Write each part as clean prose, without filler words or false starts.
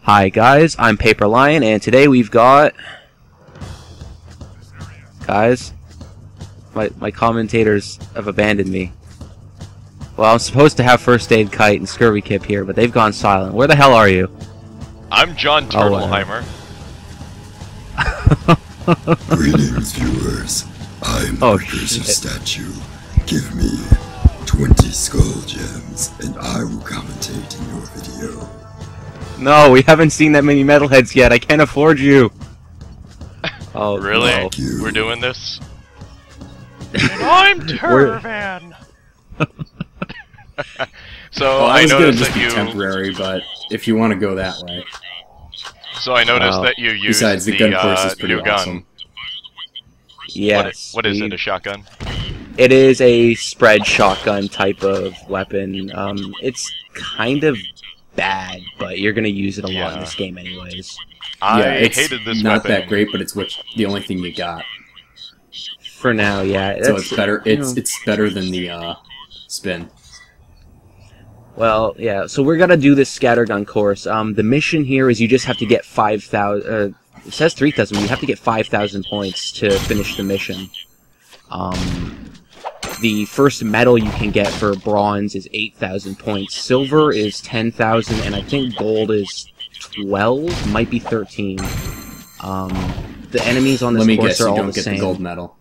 Hi guys, I'm Paper Lion, and today we've got... Guys, my commentators have abandoned me. Well, I'm supposed to have First Aid Kite and Scurvy Kip here, but they've gone silent. Where the hell are you? I'm John Turtleheimer. Greetings, viewers. I'm the Cursor Statue. Give me 20 skull gems, and I will commentate in your video. No, we haven't seen that many metalheads yet. I can't afford you. Oh, really? No. We're doing this? I'm Turvan! So I was noticed gonna just that be you... temporary, but if you want to go that way. So I noticed that you used Besides, the gun course is pretty new awesome. gun. Yes. What is it, a shotgun? It is a spread shotgun type of weapon. It's kind of bad, but you're gonna use it a lot in this game anyways. I hated this not weapon. that great, but it's the only thing you got. For now, yeah. So it's better. It's better than the spin. Well, yeah. So we're gonna do this scattergun course. The mission here is you just have to get 5,000. It says 3,000. You have to get 5,000 points to finish the mission. The first medal you can get for bronze is 8,000 points. Silver is 10,000, and I think gold is 12, might be 13. The enemies on this course are all the same. Let me guess, you don't get the gold medal.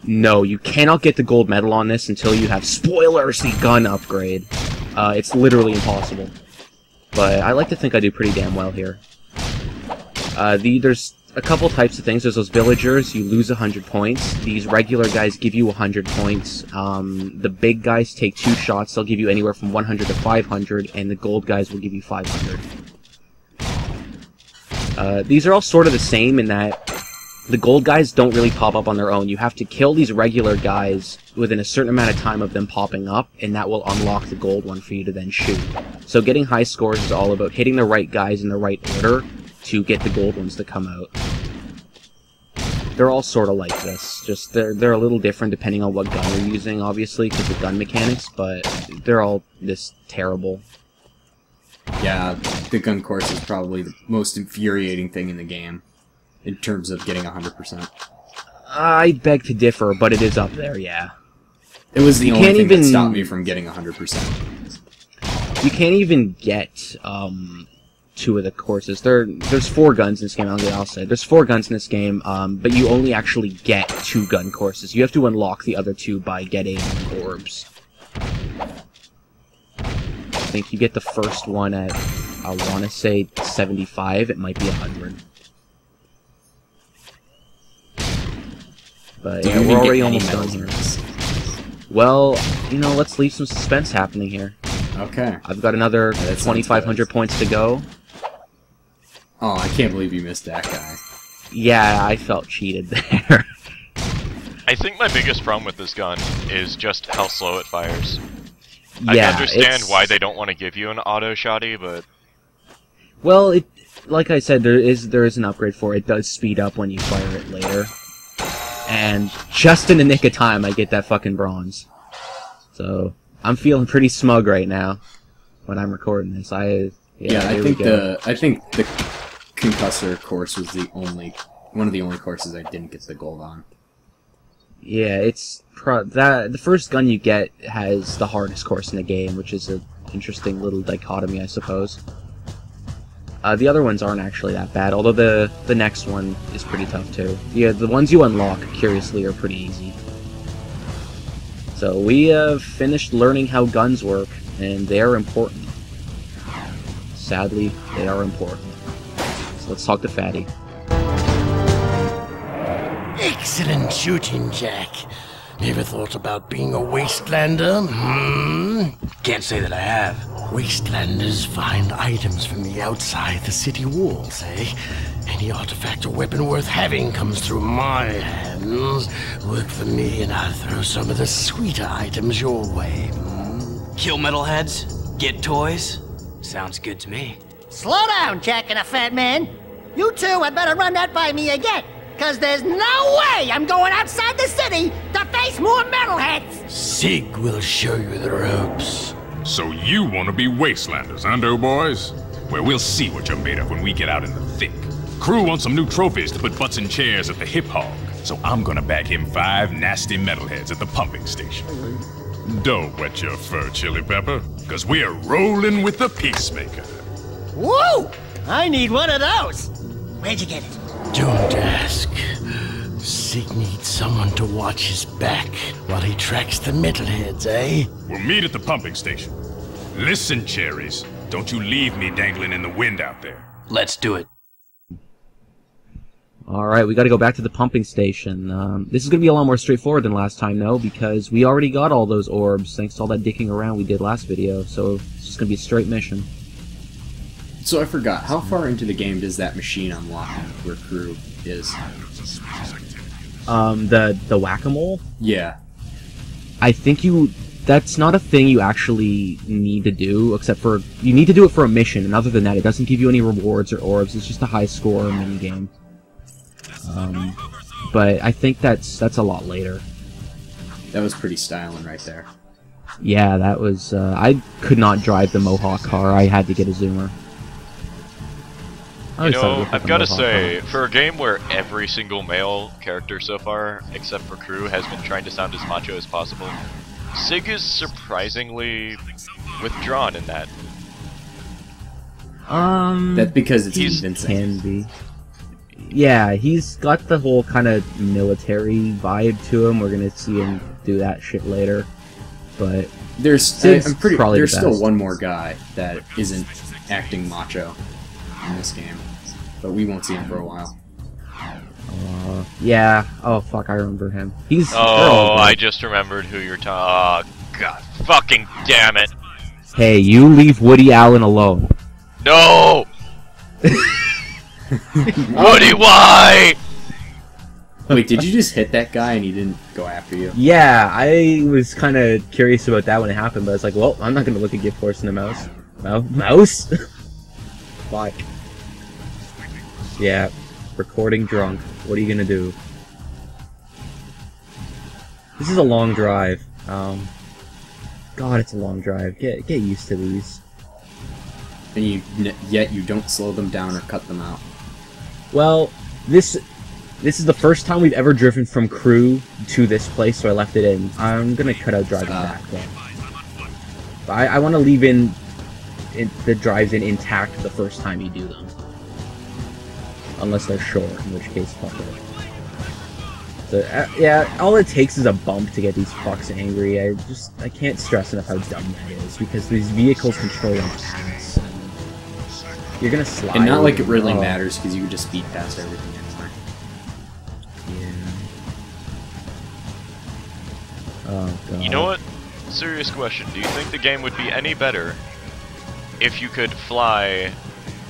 No, you cannot get the gold medal on this until you have, spoilers, the gun upgrade. It's literally impossible. But I like to think I do pretty damn well here. There's a couple types of things. There's those villagers, you lose 100 points. These regular guys give you 100 points. The big guys take 2 shots, they'll give you anywhere from 100 to 500, and the gold guys will give you 500. These are all sort of the same in that the gold guys don't really pop up on their own. You have to kill these regular guys within a certain amount of time of them popping up, and that will unlock the gold one for you to then shoot. So getting high scores is all about hitting the right guys in the right order to get the gold ones to come out. They're all sort of like this. Just they're a little different depending on what gun you're using, obviously, because of gun mechanics, but they're all this terrible. Yeah, the gun course is probably the most infuriating thing in the game, in terms of getting 100%. I beg to differ, but it is up there, yeah. It was the only thing that stopped me from getting 100%. You can't even get 2 of the courses. There's 4 guns in this game, I'll say. There's 4 guns in this game, but you only actually get 2 gun courses. You have to unlock the other 2 by getting orbs. I think you get the first one at, I want to say 75, it might be 100. But yeah, we're already almost done here. Well, you know, let's leave some suspense happening here. Okay. I've got another 2,500 points to go. Oh, I can't believe you missed that guy. Yeah, I felt cheated there. I think my biggest problem with this gun is just how slow it fires. Yeah, I understand why they don't want to give you an auto shotty, but... Well, like I said, there is an upgrade for it. It does speed up when you fire it later. And just in the nick of time, I get that fucking bronze. So, I'm feeling pretty smug right now when I'm recording this. I think the concussor course was one of the only courses I didn't get the gold on. Yeah, the first gun you get has the hardest course in the game, which is an interesting little dichotomy, I suppose. The other ones aren't actually that bad, although the next one is pretty tough too. Yeah, the ones you unlock, curiously, are pretty easy. So we have finished learning how guns work, and they are important. Sadly, they are important. So let's talk to Fatty. Excellent shooting, Jack. Never thought about being a wastelander? Can't say that I have. Wastelanders find items from the outside the city walls, eh? Any artifact or weapon worth having comes through my hands. Work for me and I'll throw some of the sweeter items your way. Kill metalheads? Get toys? Sounds good to me. Slow down, Jack and a fat man. You two had better run that by me again. Cause there's no way I'm going outside the city to face more metalheads! Sig will show you the ropes. So you want to be wastelanders, huh, doughboys? where we'll see what you're made of when we get out in the thick. Crew wants some new trophies to put butts in chairs at the Hip Hog, so I'm gonna bag him 5 nasty metalheads at the pumping station. Don't wet your fur, Chili Pepper, cause we're rolling with the Peacemaker. Woo! I need one of those. Where'd you get it? Don't ask. Sig needs someone to watch his back while he tracks the metalheads, eh? We'll meet at the pumping station. Listen, Cherries, don't you leave me dangling in the wind out there. Let's do it. Alright, we gotta go back to the pumping station. This is gonna be a lot more straightforward than last time, though, because we already got all those orbs, thanks to all that dicking around we did last video, so it's just gonna be a straight mission. So I forgot, how far into the game does that machine unlock where Crew is? The whack-a-mole? Yeah. I think that's not a thing you actually need to do, except for, you need to do it for a mission, and other than that, it doesn't give you any rewards or orbs, it's just a high score minigame. But I think that's a lot later. That was pretty styling right there. Yeah, that was, I could not drive the Mohawk car, I had to get a Zoomer. You know, I've got to say, for a game where every single male character so far, except for Crew, has been trying to sound as macho as possible, Sig is surprisingly withdrawn in that. That's because it's convincing. Can be. Yeah, he's got the whole kind of military vibe to him. We're gonna see him do that shit later, but I'm pretty. There's still one more guy that isn't acting macho in this game, but we won't see him for a while. Yeah. Oh fuck, I remember him. He's. Oh, I just remembered who you're talking. Oh god, fucking damn it! Hey, you leave Woody Allen alone. No. Woody, why? Wait, did you just hit that guy and he didn't go after you? Yeah, I was kind of curious about that when it happened, but I was like, well, I'm not gonna look at Gift Force in the mouse. Mouse? Fuck. Yeah, recording drunk. What are you gonna do? This is a long drive. God, it's a long drive. Get used to these. And yet you don't slow them down or cut them out. Well, this is the first time we've ever driven from Crew to this place, so I left it in. I'm gonna cut out driving back, though. I want to leave the drives in intact the first time you do them. Unless they're short, in which case, fuck it. So, yeah, all it takes is a bump to get these fucks angry. I can't stress enough how dumb that is, because these vehicles control an ass. You're gonna slide. And not like it really matters, because you can just speed past everything anyway. Yeah. Oh, God. You know what? Serious question. Do you think the game would be any better if you could fly,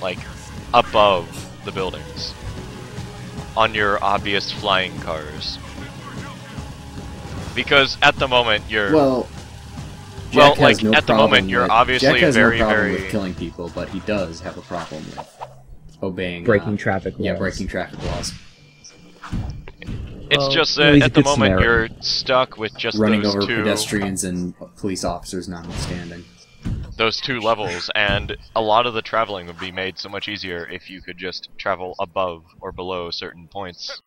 like, above the buildings? On your obvious flying cars? Because at the moment you're... Jack has no at the moment you're obviously Jack has very, no problem very... with killing people, but he does have a problem with obeying... breaking traffic laws. Yeah, breaking traffic laws. It's just that at the moment you're stuck with just running those over two... pedestrians and police officers notwithstanding. Those two levels, and a lot of the traveling would be made so much easier if you could just travel above or below certain points.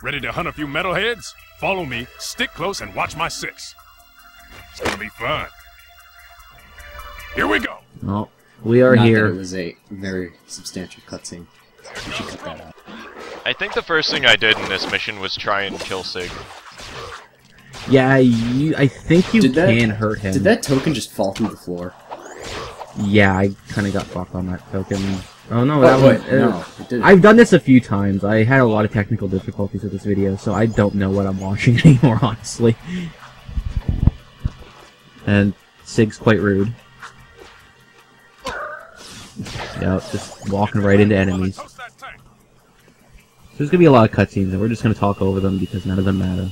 Ready to hunt a few metalheads? Follow me, stick close, and watch my 6. It's gonna be fun. Here we go! Well, we are here. That it was a very substantial cutscene. We should cut that out. I think the first thing I did in this mission was try and kill Sig. Yeah, I think you can hurt him. Did that token just fall through the floor? Yeah, I kind of got fucked on that token. Oh no, that one. No, it didn't. I've done this a few times. I had a lot of technical difficulties with this video, so I don't know what I'm watching anymore, honestly. And Sig's quite rude. Yep, just walking right into enemies. There's gonna be a lot of cutscenes, and we're just gonna talk over them because none of them matter.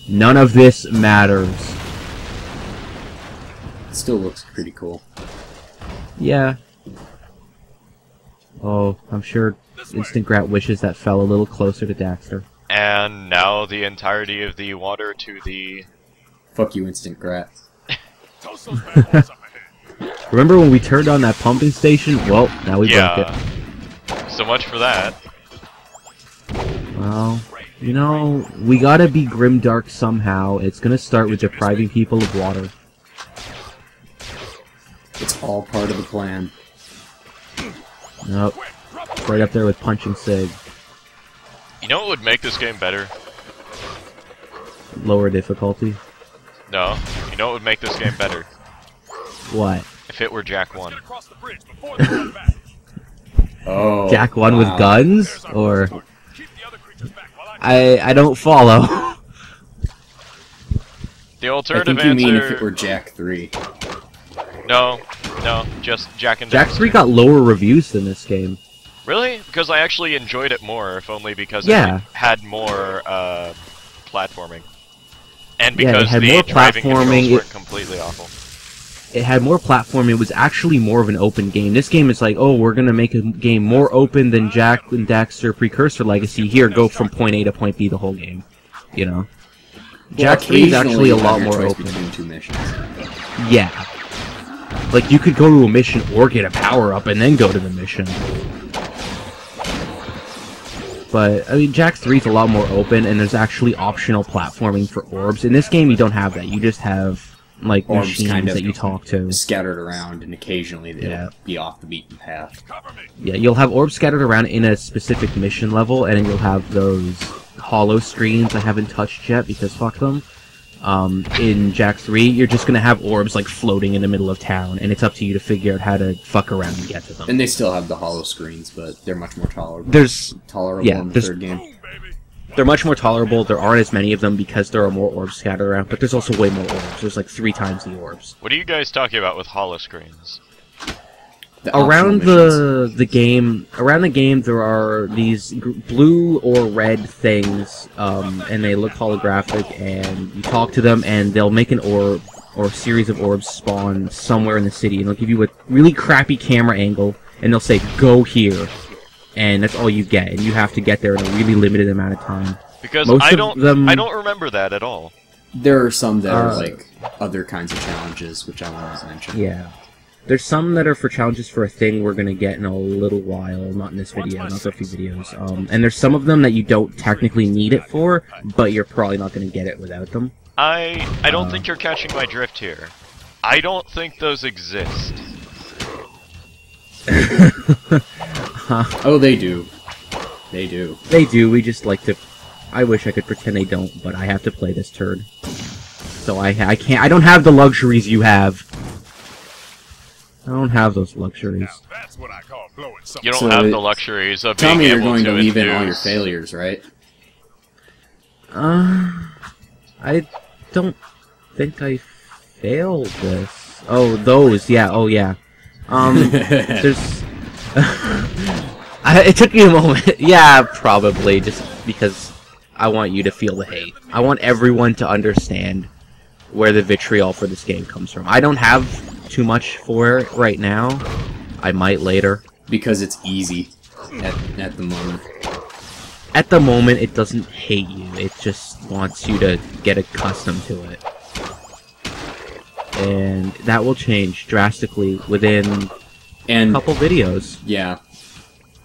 None of this matters. It still looks pretty cool. Yeah. Oh, I'm sure Instant Grat wishes that fell a little closer to Daxter. And now the entirety of the water to the... Fuck you, Instant Grat. Remember when we turned on that pumping station? Well, now we broke it. So much for that. Well, you know, we gotta be grimdark somehow. It's gonna start with depriving people of water. It's all part of the plan. Nope. Right up there with punching Sig. You know what would make this game better? Lower difficulty. No. You know what would make this game better? What? If it were Jak 1. Oh. Jak 1 with guns? Or... I don't follow. The I alternative think you answer... mean if it were Jak 3. No, just Jak and Jak 3 got lower reviews than this game. Really? Because I actually enjoyed it more, if only because Yeah. it had more platforming. And Yeah, it because had the more driving controls platforming, weren't completely awful. It had more platforming. It was actually more of an open game. This game is like, oh, we're gonna make a game more open than Jak and Daxter Precursor Legacy. Here, go from point A to point B the whole game. You know? Jak 3 is actually a lot more open. Between two missions. Yeah. Like, you could go to a mission or get a power-up and then go to the mission. But, I mean, Jak 3 is a lot more open, and there's actually optional platforming for orbs. In this game, you don't have that. You just have, like, Orbs machines kind of that you talk to. Scattered around, and occasionally they'll be off the beaten path. Yeah, you'll have orbs scattered around in a specific mission level, and then you'll have those hollow screens I haven't touched yet, because fuck them. In Jak 3, you're just gonna have orbs, like, floating in the middle of town, and it's up to you to figure out how to fuck around and get to them. And they still have the hollow screens, but they're much more tolerable. Tolerable yeah, in the third game. They're much more tolerable. There aren't as many of them because there are more orbs scattered around, but there's also way more orbs. There's like 3 times the orbs. What are you guys talking about with holoscreens? Around the game, there are these blue or red things, and they look holographic. And you talk to them, and they'll make an orb or a series of orbs spawn somewhere in the city, and they'll give you a really crappy camera angle, and they'll say, "Go here," and that's all you get, and you have to get there in a really limited amount of time. Because Most I of don't them- remember that at all. There are some that are like other kinds of challenges, which I wanted to mention. Yeah. There's some that are for challenges for a thing we're gonna get in a little while, not in this video, not for a few videos. And there's some of them that you don't technically need it for, but you're probably not gonna get it without them. I don't think you're catching my drift here. I don't think those exist. Oh, they do. They do. They do, we just like to... I wish I could pretend they don't, but I have to play this turd. So I can't... I don't have the luxuries you have. I don't have those luxuries. You don't have the luxuries of Tell being me you're able going to leave in infuse- all your failures, right? I don't think I failed this. Oh, those, yeah, oh yeah. There's... it took me a moment. Yeah, probably, just because I want you to feel the hate. I want everyone to understand where the vitriol for this game comes from. I don't have too much for it right now. I might later. Because it's easy at the moment. At the moment, it doesn't hate you. It just wants you to get accustomed to it. And that will change drastically within a couple videos. Yeah.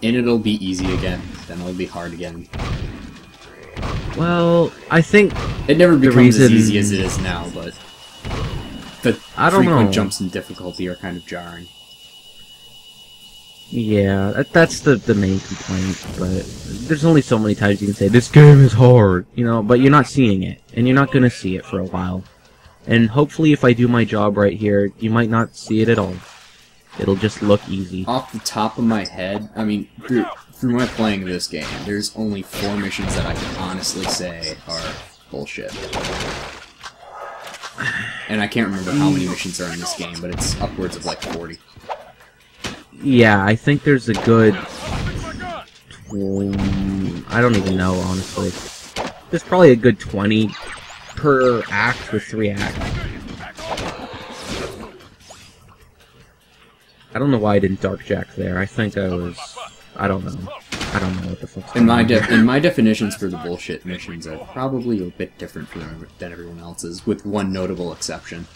And it'll be easy again. Then it'll be hard again. Well, I think it never the becomes as reason... easy as it is now, but the I don't frequent know. jumps in difficulty are kind of jarring. Yeah, that's the main complaint, but there's only so many times you can say, this game is hard, you know, but you're not seeing it, and you're not gonna see it for a while. And hopefully if I do my job right here, you might not see it at all. It'll just look easy. Off the top of my head, I mean, through my playing this game, there's only 4 missions that I can honestly say are bullshit. And I can't remember how many missions are in this game, but it's upwards of like 40. Yeah, I think there's a good... I don't even know, honestly. There's probably a good 20 per act with 3 acts. I don't know why I didn't Dark Jak there. I think I was... I don't know. I don't know what the fuck's And going on. my definitions for the bullshit missions are probably a bit different than everyone else's, with one notable exception.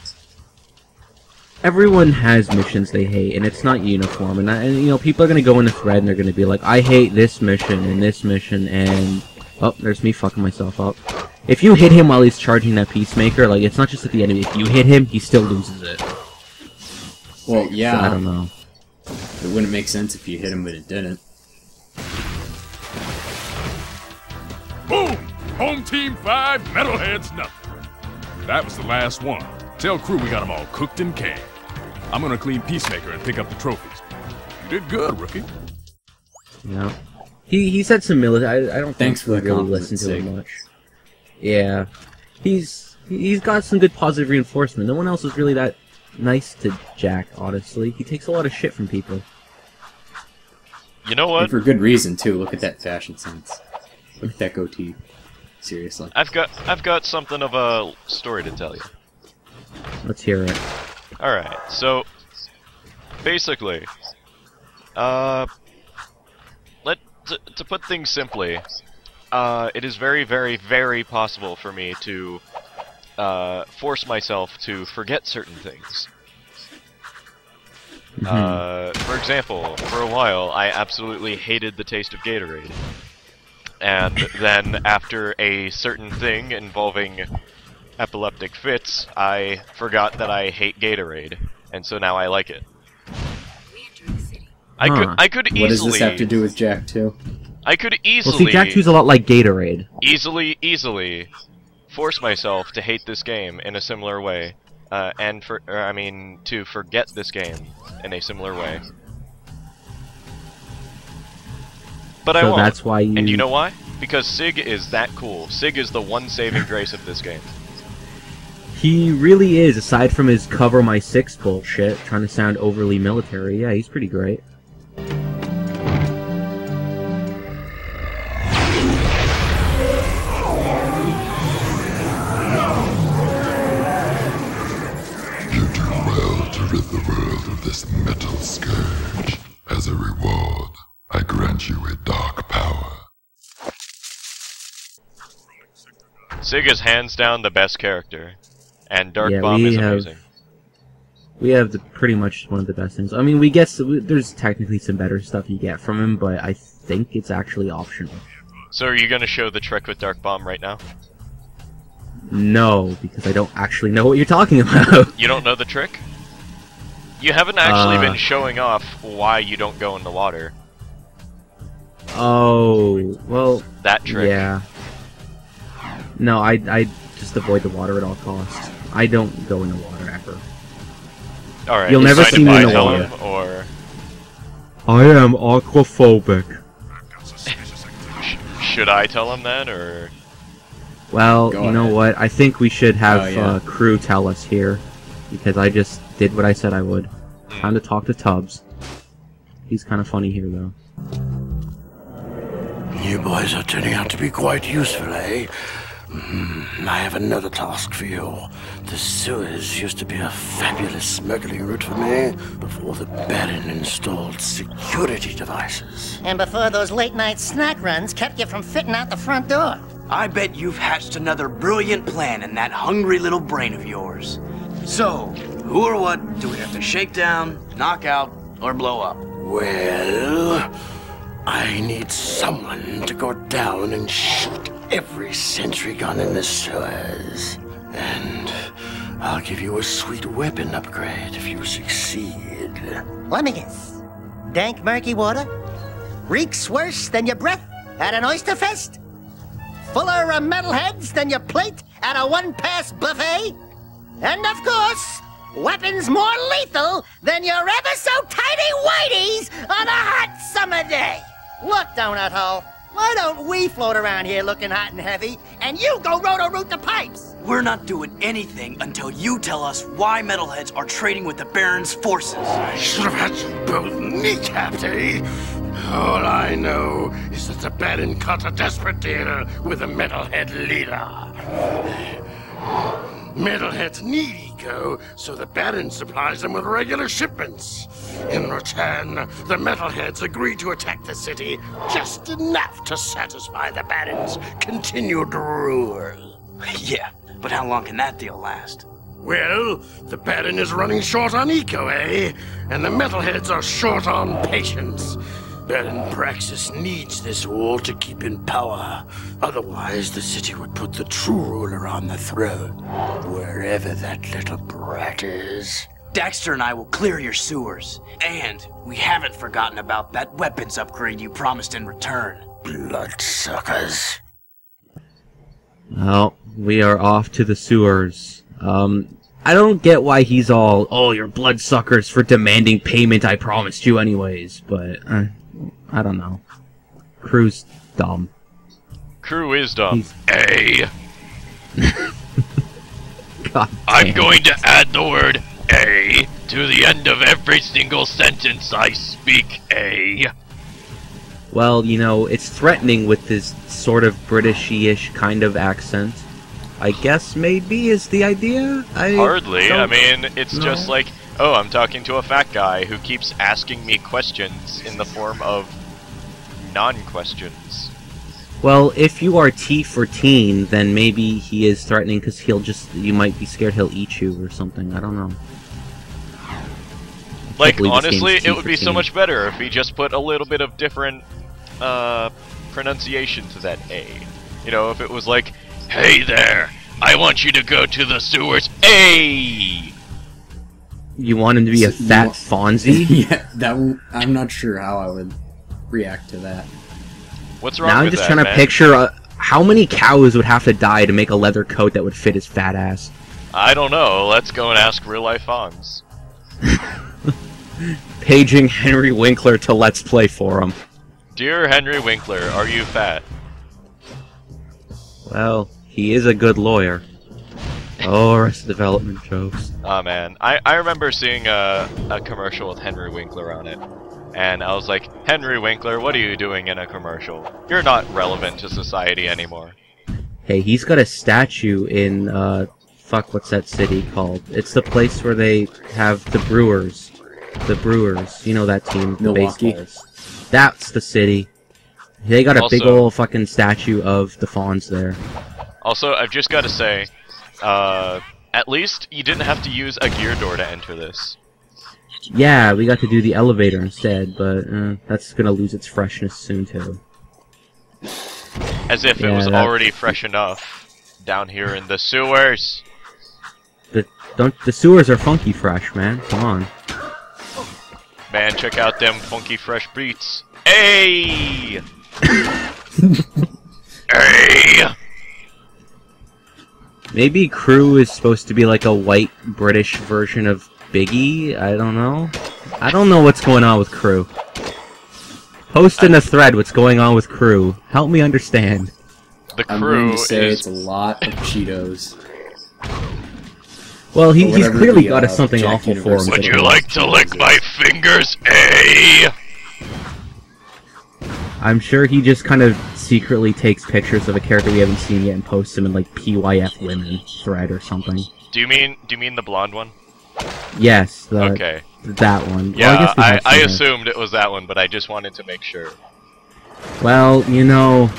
everyone has missions they hate, and it's not uniform. And you know, people are gonna go in a thread and they're gonna be like, I hate this mission, and oh, there's me fucking myself up. If you hit him while he's charging that Peacemaker, like, it's not just at the enemy. If you hit him, he still loses it. Well, yeah. So, I don't know. It wouldn't make sense if you hit him, but it didn't. Boom! Home team 5, Metalheads nothing. That was the last one. Tell crew we got them all cooked and canned. I'm gonna clean Peacemaker and pick up the trophies. You did good, rookie. Yeah. He said some military. I don't Thanks think for the really compliment, listen to him Sig. much. Yeah, he's got some good positive reinforcement. No one else is really that nice to Jack. Honestly, he takes a lot of shit from people. You know And what? for good reason too. Look at that fashion sense. Look at that goatee. Seriously. I've got something of a story to tell you. Let's hear it. Alright, so basically, to put things simply, it is very, very, very possible for me to force myself to forget certain things. For example, for a while, I absolutely hated the taste of Gatorade. And then, after a certain thing involving epileptic fits, I forgot that I hate Gatorade, and so now I like it. I could easily... What does this have to do with Jack 2? I could easily... Well, see, Jack 2's a lot like Gatorade. Easily force myself to hate this game in a similar way. To forget this game in a similar way. But I So won't. that's why you... And you know why? Because Sig is that cool. Sig is the one saving grace of this game. He really is, aside from his cover my 6 bullshit, trying to sound overly military. Yeah, he's pretty great. You do well to rid the world of this metal scourge. As a reward, I grant you a dark power. Sig is hands down the best character, and Dark Yeah, Bomb we is have- amazing. We have pretty much one of the best things. I mean, we get there's technically some better stuff you get from him, but I think it's actually optional. So are you gonna show the trick with Dark Bomb right now? No, because I don't actually know what you're talking about. You don't know the trick? You haven't actually been showing off why you don't go in the water. Oh, well, That trick. yeah. No, I just avoid the water at all costs. I don't go in the water ever. Alright, You'll never mind see if me I in the tell water. him, or I am aquaphobic. should I tell him then, or... Well, Go you know ahead. what? I think we should have Oh, yeah. crew tell us here, because I just did what I said I would. Time to talk to Tubbs. He's kind of funny here, though. You boys are turning out to be quite useful, eh? I have another task for you. The sewers used to be a fabulous smuggling route for me before the Baron installed security devices. And before those late-night snack runs kept you from fitting out the front door. I bet you've hatched another brilliant plan in that hungry little brain of yours. So, who or what do we have to shake down, knock out, or blow up? Well, I need someone to go down and shoot every sentry gun in the sewers. And I'll give you a sweet weapon upgrade if you succeed. Let me guess. Dank murky water? Reeks worse than your breath at an oyster fest? Fuller of metalheads than your plate at a one-pass buffet? And of course, weapons more lethal than your ever-so-tiny whiteys on a hot summer day. Look, Donut Hole, why don't we float around here looking hot and heavy, and you go roto-root the pipes? We're not doing anything until you tell us why metalheads are trading with the Baron's forces. I should have had you both kneecapped, eh? All I know is that the Baron cut a desperate deal with the Metalhead leader. Metalheads need eco, so the Baron supplies them with regular shipments. In return, the Metalheads agree to attack the city just enough to satisfy the Baron's continued rule. Yeah, but how long can that deal last? Well, the Baron is running short on eco, eh? And the metalheads are short on patience. Baron Praxis needs this wall to keep in power. Otherwise, the city would put the true ruler on the throne, wherever that little brat is. Dexter and I will clear your sewers. And we haven't forgotten about that weapons upgrade you promised in return. Bloodsuckers. Well, we are off to the sewers. I don't get why he's all, oh, you're bloodsuckers for demanding payment I promised you anyways, but, I don't know. Crew's dumb. Crew is dumb. He's- A. God I'm damn. going to add the word A to the end of every single sentence I speak. A. Well, you know, it's threatening with this sort of British-ish kind of accent. I guess maybe is the idea? Hardly. I don't- mean, it's No. just like, oh, I'm talking to a fat guy who keeps asking me questions in the form of non-questions. Well, if you are T for teen, then maybe he is threatening because you might be scared he'll eat you or something. I don't know. Like, believe this honestly, game's it would be so T14. much better if he just put a little bit of different, pronunciation to that A. You know, if it was like, hey there, I want you to go to the sewers, A! You want him to be a So you fat want- Fonzie? Yeah, I'm not sure how I would react to that. What's wrong Now I'm with just that, trying to man? picture how many cows would have to die to make a leather coat that would fit his fat ass. I don't know, let's go and ask real-life Fonz. Paging Henry Winkler to Let's Play Forum. Dear Henry Winkler, are you fat? Well, he is a good lawyer. Oh, Arrested Development jokes. Oh man, I remember seeing a commercial with Henry Winkler on it, and I was like, Henry Winkler, what are you doing in a commercial? You're not relevant to society anymore. Hey, he's got a statue in, fuck, what's that city called? It's the place where they have the Brewers. The Brewers, you know that team, the Milwaukee? baseballs. That's the city. They got a big Also- old fucking statue of the Fonz there. Also, I've just got to say, at least you didn't have to use a gear door to enter this. Yeah, we got to do the elevator instead, but that's gonna lose its freshness soon too. As if it Yeah, was that- already fresh enough down here in the sewers. The sewers are funky fresh, man. Come on. Man, check out them funky fresh beats. Hey! Hey! Maybe Crew is supposed to be like a white British version of Biggie? I don't know. I don't know what's going on with Crew. Post in a thread what's going on with Crew. Help me understand. The I'm crew going to say is it's a lot of Cheetos. Well, Or he's whatever clearly the, got us something Jack awful for him. Universe Would to you do. like to lick my fingers, eh? I'm sure he just kind of secretly takes pictures of a character we haven't seen yet and posts them in like PYF Women thread or something. Do you mean the blonde one? Yes, Okay. that one. Yeah, well, I, guess we have I seen it. assumed it was that one, but I just wanted to make sure. Well, you know,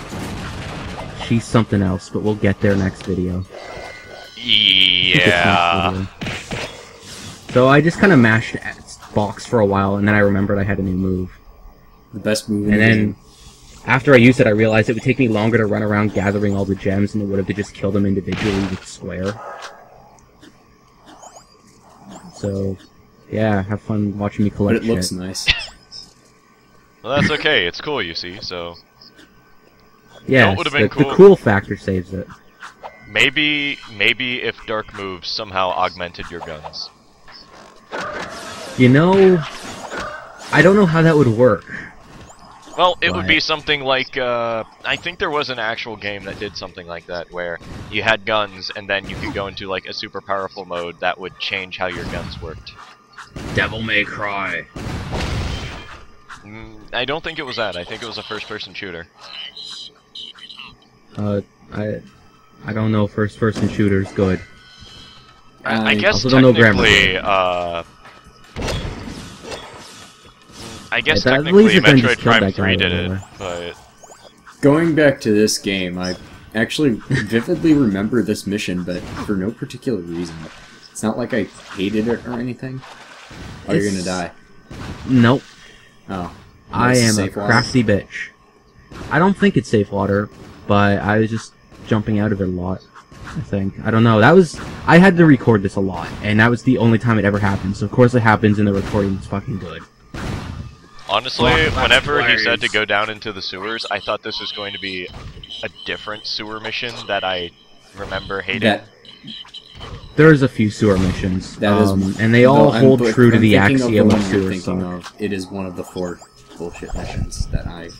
she's something else, but we'll get there next video. Yeah. So I just kind of mashed box for a while, and then I remembered I had a new move. The best move in And the then, game. after I used it, I realized it would take me longer to run around gathering all the gems, and it would have to just kill them individually with square. So, yeah, have fun watching me But collect it looks shit. nice. Well, that's okay. It's cool, you see. So Yeah, would've been the cool. cool factor saves it. maybe if dark moves somehow augmented your guns. You know, I don't know how that would work. Well, it would Right. be something like, I think there was an actual game that did something like that, where you had guns, and then you could go into, like, a super powerful mode that would change how your guns worked. Devil May Cry. I don't think it was that. I think it was a first-person shooter. I don't know first-person shooters good. I guess also don't know grammar. technically, I guess Yeah, that technically laser gun just Metroid killed Prime that guy 3 did over it, there. but... Going back to this game, I actually vividly remember this mission, but for no particular reason. It's not like I hated it or anything. Oh, you're gonna die. Nope. Oh. I am a crafty bitch. I don't think it's safe water, but I was just jumping out of it a lot. I think. I don't know. I had to record this a lot, and that was the only time it ever happened. So of course it happens in the recording. It's fucking good. Honestly, whenever he said to go down into the sewers, I thought this was going to be a different sewer mission that I remember hating. There's a few sewer missions, that is, and they all hold true to the thinking axiom of of the one you're sewer thinking stuff. of. It is one of the 4 bullshit missions that I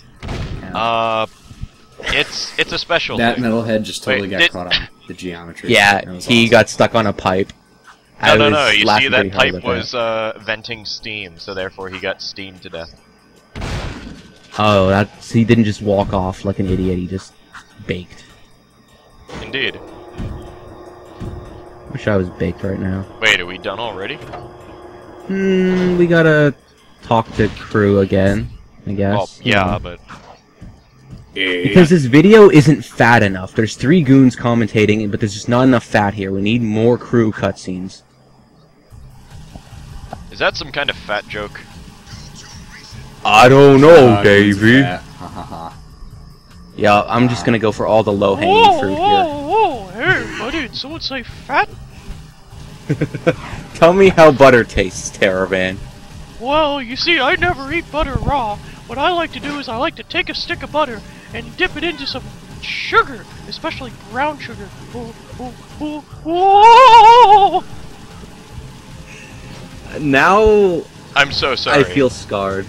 have. It's a special that thing. metalhead just totally Wait, got caught on the geometry. Yeah, That was he awesome. got stuck on a pipe. No. You see, laughing that pretty hard pipe about was venting steam, so therefore he got steamed to death. Oh, he didn't just walk off like an idiot. He just baked. Indeed. Wish I was baked right now. Wait, are we done already? We gotta talk to crew again, I guess. Well, yeah, but... Because this video isn't fat enough. There's 3 goons commentating, but there's just not enough fat here. We need more crew cutscenes. Is that some kind of fat joke? I don't know, Davey. Ha ha ha. Yeah, I'm just gonna go for all the low-hanging fruit here. Whoa, hey, buddy, did someone say fat? Tell me how butter tastes, Teravan. Well, you see, I never eat butter raw. What I like to do is I like to take a stick of butter and dip it into some sugar, especially brown sugar. Now I'm so sorry. I feel scarred.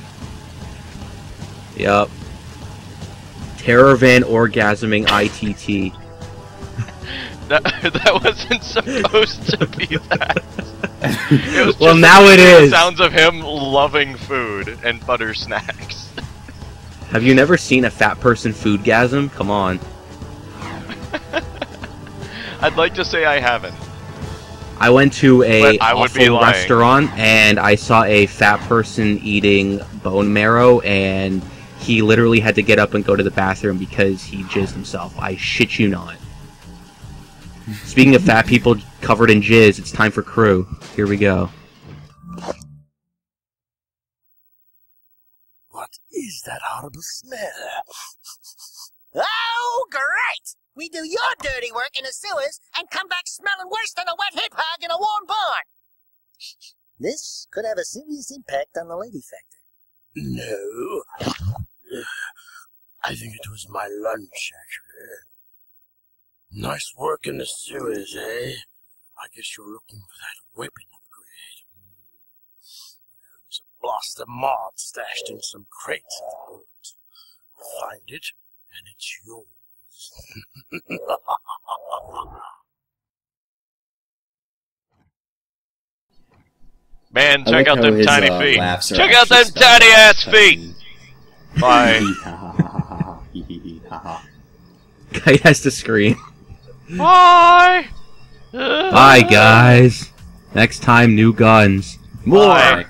Yup. Teravan orgasming ITT. That wasn't supposed to be that. It was Well, just now it the is. sounds of him loving food and butter snacks. Have you never seen a fat person foodgasm? Come on. I'd like to say I haven't. I went to a But I would be awful lying. restaurant and I saw a fat person eating bone marrow, and he literally had to get up and go to the bathroom because he jizzed himself. I shit you not. Speaking of fat people covered in jizz, it's time for crew. Here we go. What is that horrible smell? Oh, great! We do your dirty work in the sewers and come back smelling worse than a wet hip hog in a warm barn. This could have a serious impact on the lady factor. No. I think it was my lunch, actually. Nice work in the sewers, eh? I guess you're looking for that weapon upgrade. There's a blaster mod stashed in some crates at the boat. Find it, and it's yours. Man, I check like out how them his, tiny feet. laughs are Check out actually them spelled tiny out. ass feet. Bye. Kite has to scream. Bye! Bye, guys. Next time, new guns. More! Bye.